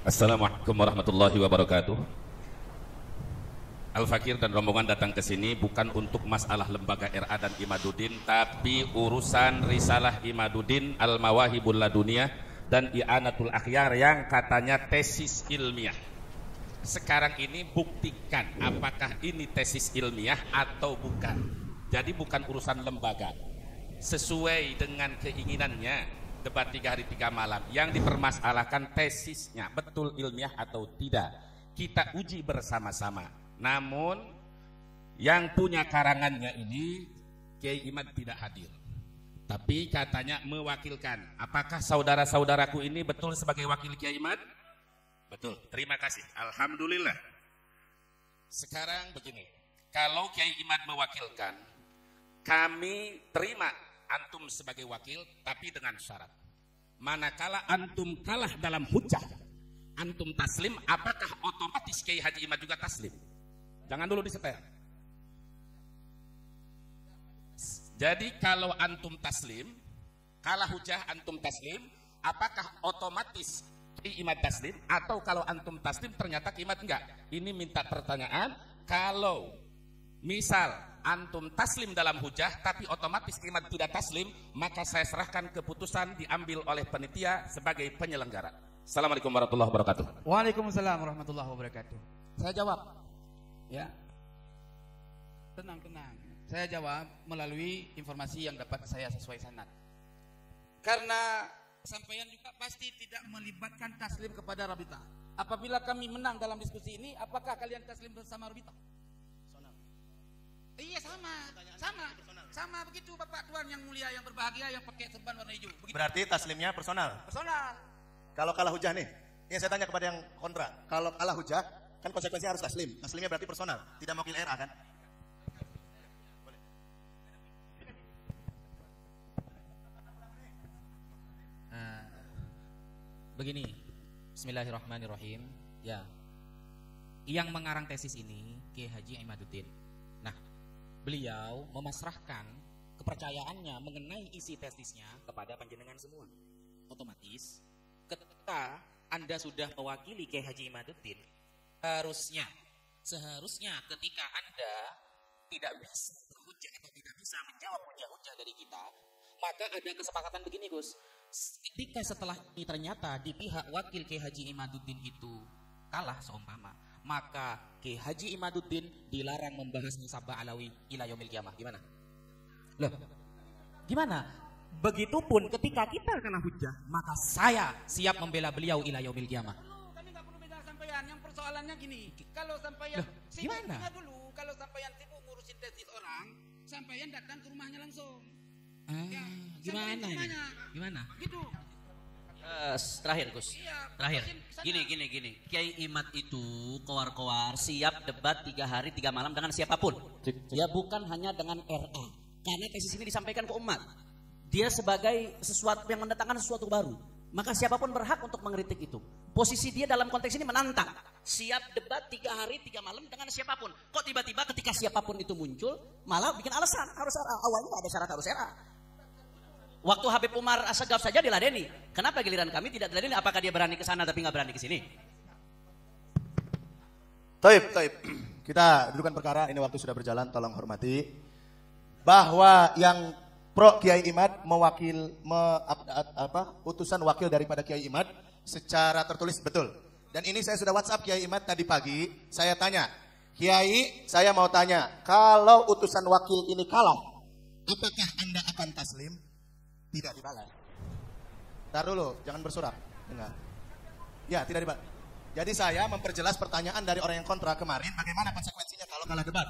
Assalamualaikum warahmatullahi wabarakatuh. Al-Fakir dan rombongan datang ke sini bukan untuk masalah lembaga RA dan Imaduddin, tapi urusan risalah Imaduddin Al-Mawahibul Laduniyah dan I'anatul Akhyar yang katanya tesis ilmiah. Sekarang ini buktikan apakah ini tesis ilmiah atau bukan. Jadi bukan urusan lembaga. Sesuai dengan keinginannya, debat 3 hari 3 malam. Yang dipermasalahkan tesisnya, betul ilmiah atau tidak. Kita uji bersama-sama. Namun yang punya karangannya ini Kiai Imad tidak hadir, tapi katanya mewakilkan. Apakah saudara-saudaraku ini betul sebagai wakil Kiai Imad? Betul, terima kasih, alhamdulillah. Sekarang begini, kalau Kiai Imad mewakilkan, kami terima antum sebagai wakil, tapi dengan syarat. Manakala antum kalah dalam hujah, antum taslim, apakah otomatis Kiai Haji Imad juga taslim? Jangan dulu disetel. Jadi kalau antum taslim, kalah hujah antum taslim, apakah otomatis Kiai Imad taslim? Atau kalau antum taslim ternyata Kiai Imad enggak? Ini minta pertanyaan. Kalau misal antum taslim dalam hujah tapi otomatis Kiai Imad tidak taslim, maka saya serahkan keputusan diambil oleh panitia sebagai penyelenggara. Assalamualaikum warahmatullahi wabarakatuh. Waalaikumsalam warahmatullahi wabarakatuh. Saya jawab. Ya, tenang. Saya jawab melalui informasi yang dapat saya sesuai sanad. Karena sampaian juga pasti tidak melibatkan taslim kepada Rabita. Apabila kami menang dalam diskusi ini, apakah kalian taslim bersama Rabita? Iya sama begitu Bapak Tuan yang mulia yang berbahagia yang pakai serban warna hijau. Begitu. Berarti taslimnya personal. Personal. Kalau kalah hujah nih, ini saya tanya kepada yang kontra. Kalau kalah hujah, kan konsekuensinya harus taslim. Taslimnya berarti personal, tidak mewakili RA kan? Begini, bismillahirrahmanirrahim. Ya, yang mengarang tesis ini Kiai Haji Imaduddin. Nah, beliau memasrahkan kepercayaannya mengenai isi tesisnya kepada panjenengan semua. Otomatis, ketika Anda sudah mewakili Kiai Haji Imaduddin, seharusnya ketika Anda tidak bisa berhujah atau tidak bisa menjawab hujah-hujah dari kita, maka ada kesepakatan begini, Gus. Ketika setelah ini ternyata di pihak wakil Kiai Haji Imaduddin itu kalah seumpama, maka Kiai Haji Imaduddin dilarang membahas musabah alawi ila yaumil qiyamah. Gimana? Loh, gimana? Begitupun ketika kita kena hujah, maka saya siap membela beliau ila yaumil qiyamah. Kami nggak perlu beda sampaian. Yang persoalannya gini, kalau sampaian sibuk dulu, kalau sampaian sibuk ngurusin tesis orang, sampaian datang ke rumahnya langsung. Ya, Gimana? Gitu. Terakhir Gus. Iya, Terakhir. Gini. Kiai Imad itu koar-koar siap debat 3 hari 3 malam dengan siapapun. Ya bukan hanya dengan RA. Karena tesis ini disampaikan ke umat. Dia sebagai sesuatu yang mendatangkan sesuatu baru. Maka siapapun berhak untuk mengkritik itu. Posisi dia dalam konteks ini menantang. Siap debat 3 hari 3 malam dengan siapapun. Kok tiba-tiba ketika siapapun itu muncul malah bikin alasan harus RA. Awalnya gak ada syarat harus RA. Waktu Habib Umar Assegaf saja diladeni. Kenapa giliran kami tidak diladeni? Apakah dia berani ke sana tapi nggak berani ke sini? Taib. Kita dudukan perkara, ini waktu sudah berjalan, tolong hormati. Bahwa yang pro Kiai Imad utusan wakil daripada Kiai Imad secara tertulis betul. Dan ini saya sudah WhatsApp Kiai Imad tadi pagi, saya tanya, Kiai, saya mau tanya, kalau utusan wakil ini kalah, apakah Anda akan taslim? Tidak dibalas. Ntar dulu, jangan bersurat. Enggak. Ya, tidak dibalas. Jadi saya memperjelas pertanyaan dari orang yang kontra kemarin, bagaimana konsekuensinya kalau kalah debat.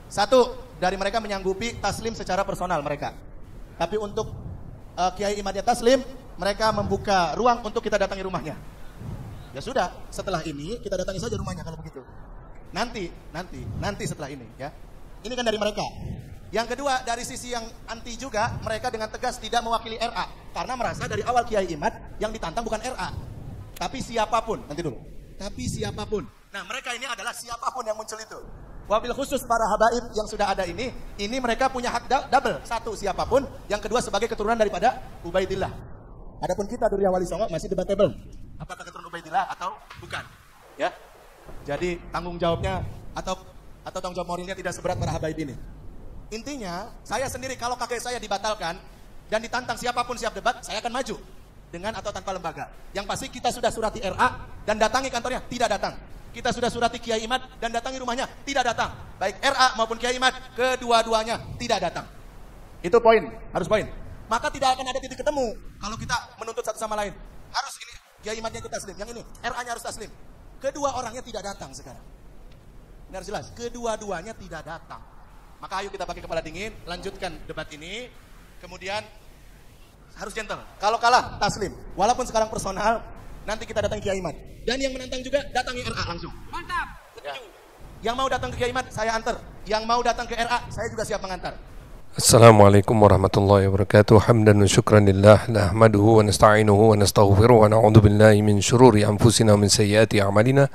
Satu, dari mereka menyanggupi taslim secara personal mereka. Tapi untuk Kiai Imadnya taslim, mereka membuka ruang untuk kita datangi rumahnya. Ya sudah, setelah ini kita datangi saja rumahnya kalau begitu. Nanti setelah ini ya. Ini kan dari mereka. Yang kedua, dari sisi yang anti juga, mereka dengan tegas tidak mewakili RA. Karena merasa dari awal Kiai Imad yang ditantang bukan RA. Tapi siapapun, Nah, mereka ini adalah siapapun yang muncul itu. Wabil khusus para habaib yang sudah ada ini mereka punya hak double. Satu, siapapun. Yang kedua, sebagai keturunan daripada Ubaidillah. Adapun kita Duriyah Wali Songo masih debatable. apakah keturunan Ubaidillah atau bukan. Ya. Jadi tanggung jawabnya atau tanggung jawab moralnya tidak seberat para habaib ini. Intinya, saya sendiri kalau kakek saya dibatalkan dan ditantang siapapun siap debat, saya akan maju dengan atau tanpa lembaga. Yang pasti kita sudah surati RA dan datangi kantornya, tidak datang. Kita sudah surati Kiai Imad dan datangi rumahnya, tidak datang. Baik RA maupun Kiai Imad, kedua-duanya tidak datang. Itu poin, harus poin. Maka tidak akan ada titik ketemu kalau kita menuntut satu sama lain. Harus ini Kiai Imadnya ikut taslim, yang ini RA-nya harus taslim. Kedua orangnya tidak datang sekarang. Ini harus jelas, kedua-duanya tidak datang. Maka ayo kita pakai kepala dingin, lanjutkan debat ini. Kemudian harus gentle. Kalau kalah, taslim. Walaupun sekarang personal, nanti kita datang Kiai Imad. Dan yang menantang juga datangi RA langsung. Mantap. Ya. Yang mau datang ke Kiai Imad, saya antar. Yang mau datang ke RA, saya juga siap mengantar. Assalamualaikum warahmatullahi wabarakatuh. Hamdan wa syukran lillah, nahmaduhu wa nasta'inuhu wa nastaghfiruh wa na'udzu billahi min syururi anfusina wa min sayyiati a'malina.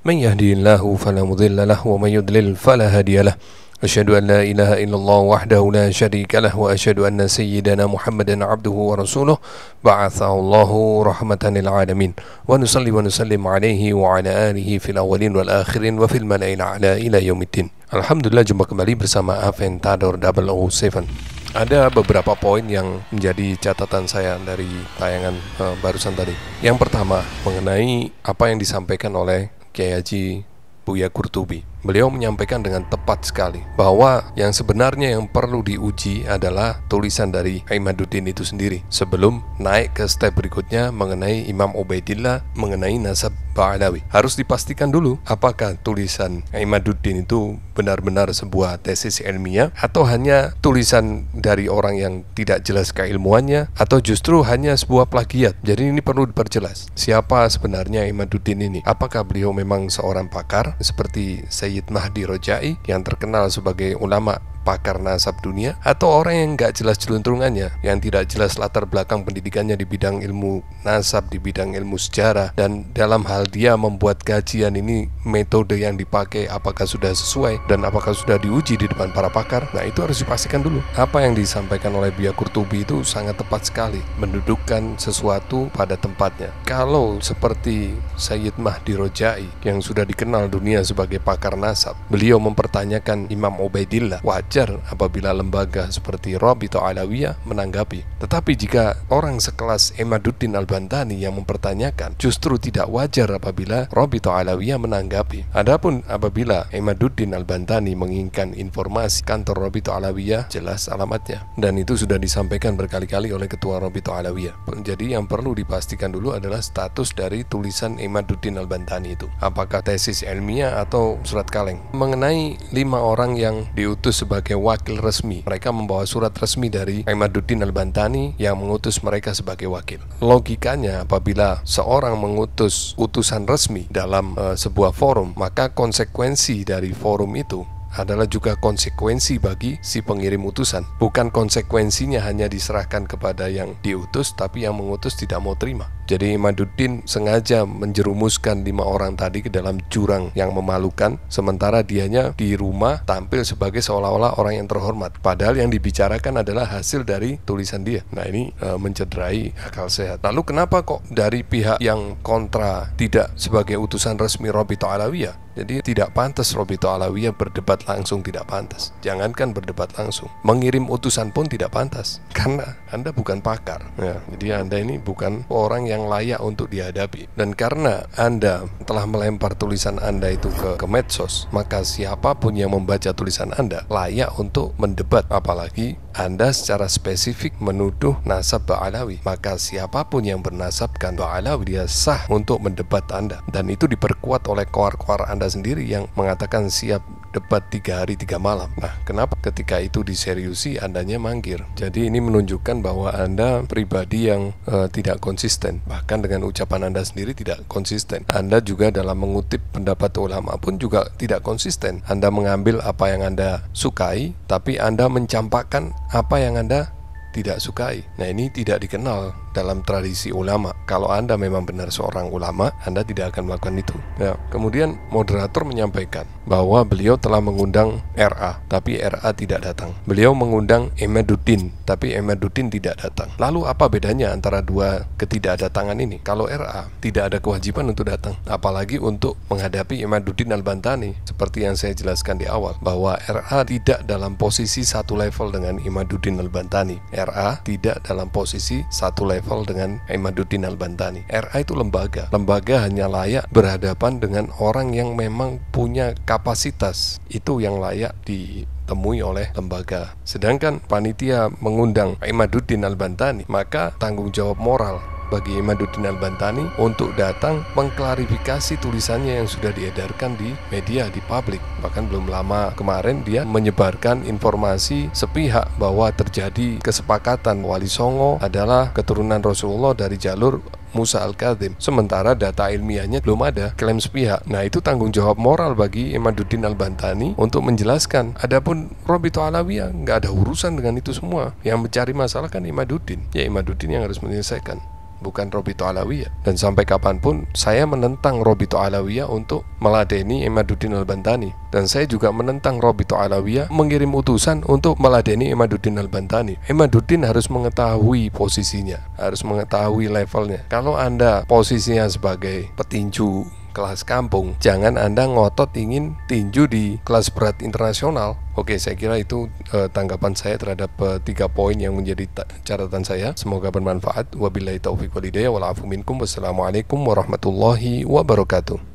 Man yahdihillahu fala mudilla lahu wa man yudlil fala hadiya lahu. Asyhadu an la ilaha illallah wahdahu la syarika lah wa asyhadu anna sayyidana Muhammadan abduhu wa rasuluh ba'athahu Allahu rahmatan lil alamin wa nusalli wa nusallim alaihi wa ala alihi fil awwalin wal akhirin wa fil mala'il a'la ila yaumiddin. Alhamdulillah, jumpa kembali bersama Aventador 007. Ada beberapa poin yang menjadi catatan saya dari tayangan barusan tadi. Yang pertama, mengenai apa yang disampaikan oleh Kiai Haji Buya Qurtubi. Beliau menyampaikan dengan tepat sekali bahwa yang sebenarnya yang perlu diuji adalah tulisan dari Imaduddin itu sendiri sebelum naik ke step berikutnya mengenai Imam Ubaidillah, mengenai nasab Ba'alawi. Harus dipastikan dulu apakah tulisan Imaduddin itu benar-benar sebuah tesis ilmiah atau hanya tulisan dari orang yang tidak jelas keilmuannya atau justru hanya sebuah plagiat. Jadi ini perlu diperjelas. Siapa sebenarnya Imaduddin ini? Apakah beliau memang seorang pakar seperti Sayyid Mahdi Rojai yang terkenal sebagai ulama pakar nasab dunia, atau orang yang nggak jelas jeluntrungannya, yang tidak jelas latar belakang pendidikannya di bidang ilmu nasab, di bidang ilmu sejarah, dan dalam hal dia membuat kajian ini metode yang dipakai apakah sudah sesuai dan apakah sudah diuji di depan para pakar. Nah, itu harus dipastikan dulu. Apa yang disampaikan oleh Buya Qurtubi itu sangat tepat sekali, mendudukkan sesuatu pada tempatnya. Kalau seperti Sayyid Mahdi Rojai yang sudah dikenal dunia sebagai pakar nasab, beliau mempertanyakan Imam Ubaidillah, wajar apabila lembaga seperti Rabithah Alawiyah menanggapi. Tetapi jika orang sekelas Imaduddin Al-Bantani yang mempertanyakan, justru tidak wajar apabila Rabithah Alawiyah menanggapi. Adapun apabila Imaduddin Al-Bantani menginginkan informasi kantor Rabithah Alawiyah, jelas alamatnya, dan itu sudah disampaikan berkali-kali oleh ketua Rabithah Alawiyah. Jadi yang perlu dipastikan dulu adalah status dari tulisan Imaduddin Al-Bantani itu, apakah tesis ilmiah atau surat kaleng. Mengenai 5 orang yang diutus sebagai wakil resmi, mereka membawa surat resmi dari Imaduddin Al-Bantani yang mengutus mereka sebagai wakil. Logikanya, apabila seorang mengutus utusan resmi dalam sebuah forum, maka konsekuensi dari forum itu adalah juga konsekuensi bagi si pengirim utusan. Bukan konsekuensinya hanya diserahkan kepada yang diutus, tapi yang mengutus tidak mau terima. Jadi Imaduddin sengaja menjerumuskan 5 orang tadi ke dalam jurang yang memalukan, sementara dianya di rumah tampil sebagai seolah-olah orang yang terhormat, padahal yang dibicarakan adalah hasil dari tulisan dia. Nah, ini mencederai akal sehat. Lalu kenapa kok dari pihak yang kontra tidak sebagai utusan resmi Rabithah Alawiyah? Jadi tidak pantas Rabithah Alawiyah berdebat langsung, tidak pantas. Jangankan berdebat langsung, mengirim utusan pun tidak pantas, karena Anda bukan pakar ya. Jadi Anda ini bukan orang yang layak untuk dihadapi. Dan karena Anda telah melempar tulisan Anda itu ke medsos, maka siapapun yang membaca tulisan Anda layak untuk mendebat. Apalagi Anda secara spesifik menuduh nasab Ba'alawi, maka siapapun yang bernasabkan Ba'alawi, dia sah untuk mendebat Anda. Dan itu diperkuat oleh koar-koar Anda sendiri yang mengatakan siap debat 3 hari 3 malam. Nah, kenapa ketika itu diseriusi Andanya mangkir? Jadi ini menunjukkan bahwa Anda pribadi yang tidak konsisten. Bahkan dengan ucapan Anda sendiri tidak konsisten. Anda juga dalam mengutip pendapat ulama pun juga tidak konsisten. Anda mengambil apa yang Anda sukai, tapi Anda mencampakkan apa yang Anda tidak sukai. Nah, ini tidak dikenal dalam tradisi ulama. Kalau Anda memang benar seorang ulama, Anda tidak akan melakukan itu. Ya. Kemudian moderator menyampaikan bahwa beliau telah mengundang RA, tapi RA tidak datang. Beliau mengundang Imaduddin, tapi Imaduddin tidak datang. Lalu apa bedanya antara dua ketidakdatangan ini? Kalau RA tidak ada kewajiban untuk datang, apalagi untuk menghadapi Imaduddin Al-Bantani. Seperti yang saya jelaskan di awal, bahwa RA tidak dalam posisi satu level dengan Imaduddin Al-Bantani. RA tidak dalam posisi satu level dengan Imaduddin Al-Bantani. RA itu lembaga. Lembaga hanya layak berhadapan dengan orang yang memang punya kapasitas. Itu yang layak ditemui oleh lembaga. Sedangkan panitia mengundang Imaduddin Al-Bantani, maka tanggung jawab moral bagi Imaduddin Al-Bantani untuk datang mengklarifikasi tulisannya yang sudah diedarkan di media, di publik. Bahkan belum lama kemarin dia menyebarkan informasi sepihak bahwa terjadi kesepakatan Wali Songo adalah keturunan Rasulullah dari jalur Musa Al-Kadzim, sementara data ilmiahnya belum ada, klaim sepihak. Nah, itu tanggung jawab moral bagi Imaduddin Al-Bantani untuk menjelaskan. Adapun Robito Alawiyah nggak ada urusan dengan itu semua. Yang mencari masalah kan Imaduddin. Ya, Imaduddin yang harus menyelesaikan, bukan Robito Alawiyah. Dan sampai kapanpun saya menentang Robito Alawiyah untuk meladeni Imaduddin Al-Bantani. Dan saya juga menentang Robito Alawiyah mengirim utusan untuk meladeni Imaduddin Al-Bantani. Imaduddin harus mengetahui posisinya, harus mengetahui levelnya. Kalau Anda posisinya sebagai petinju kelas kampung, jangan Anda ngotot ingin tinju di kelas berat internasional. Oke, saya kira itu tanggapan saya terhadap 3 poin yang menjadi catatan saya. Semoga bermanfaat. Wabillahi taufiq wal hidayah wal afu minkum. Wassalamualaikum warahmatullahi wabarakatuh.